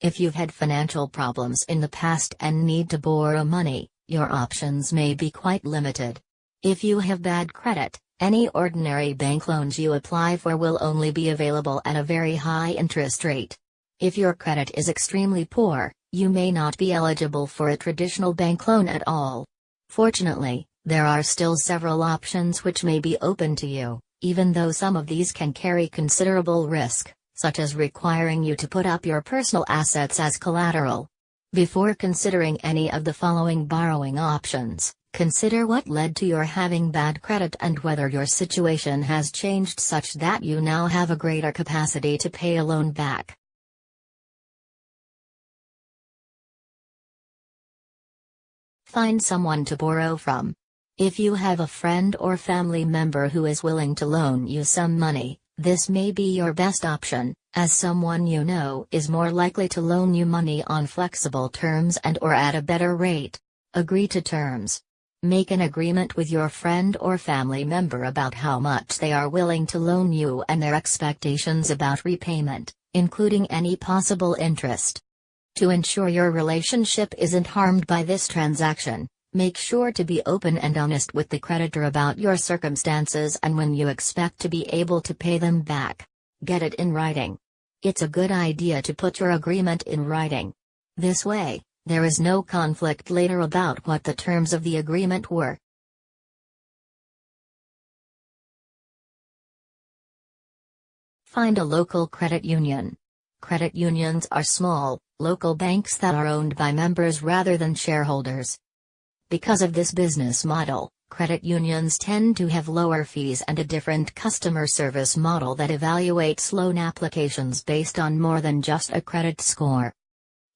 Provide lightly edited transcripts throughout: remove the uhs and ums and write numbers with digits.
If you've had financial problems in the past and need to borrow money, your options may be quite limited. If you have bad credit, any ordinary bank loans you apply for will only be available at a very high interest rate. If your credit is extremely poor, you may not be eligible for a traditional bank loan at all. Fortunately, there are still several options which may be open to you, even though some of these can carry considerable risk, such as requiring you to put up your personal assets as collateral. Before considering any of the following borrowing options, consider what led to your having bad credit and whether your situation has changed such that you now have a greater capacity to pay a loan back. Find someone to borrow from. If you have a friend or family member who is willing to loan you some money, this may be your best option, as someone you know is more likely to loan you money on flexible terms and/or at a better rate. Agree to terms. Make an agreement with your friend or family member about how much they are willing to loan you and their expectations about repayment, including any possible interest. To ensure your relationship isn't harmed by this transaction, make sure to be open and honest with the creditor about your circumstances and when you expect to be able to pay them back. Get it in writing. It's a good idea to put your agreement in writing. This way, there is no conflict later about what the terms of the agreement were. Find a local credit union. Credit unions are small, local banks that are owned by members rather than shareholders. Because of this business model, credit unions tend to have lower fees and a different customer service model that evaluates loan applications based on more than just a credit score.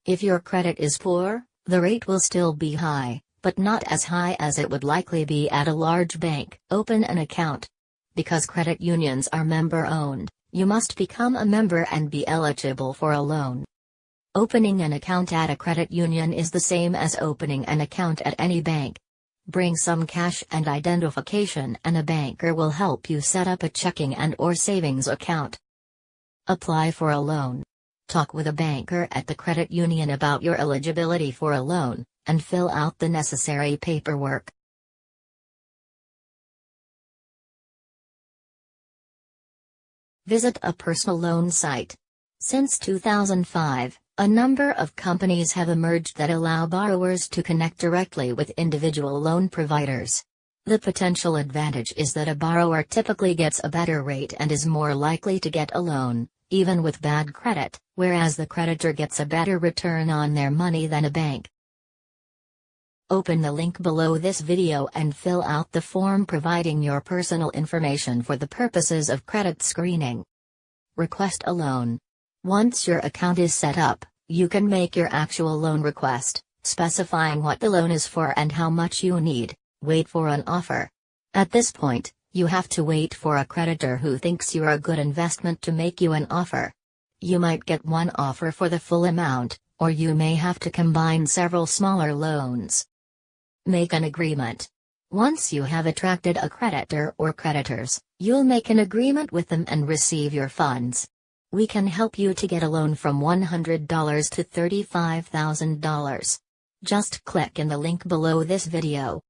If your credit is poor, the rate will still be high, but not as high as it would likely be at a large bank. Open an account. Because credit unions are member-owned, you must become a member and be eligible for a loan. Opening an account at a credit union is the same as opening an account at any bank. Bring some cash and identification and a banker will help you set up a checking and/or savings account. Apply for a loan. Talk with a banker at the credit union about your eligibility for a loan, and fill out the necessary paperwork. Visit a personal loan site. Since 2005, a number of companies have emerged that allow borrowers to connect directly with individual loan providers. The potential advantage is that a borrower typically gets a better rate and is more likely to get a loan, even with bad credit, whereas the creditor gets a better return on their money than a bank. Open the link below this video and fill out the form providing your personal information for the purposes of credit screening. Request a loan. Once your account is set up, you can make your actual loan request, specifying what the loan is for and how much you need. Wait for an offer. At this point, you have to wait for a creditor who thinks you're a good investment to make you an offer. You might get one offer for the full amount, or you may have to combine several smaller loans. Make an agreement. Once you have attracted a creditor or creditors, you'll make an agreement with them and receive your funds. We can help you to get a loan from $100 to $35,000. Just click in the link below this video.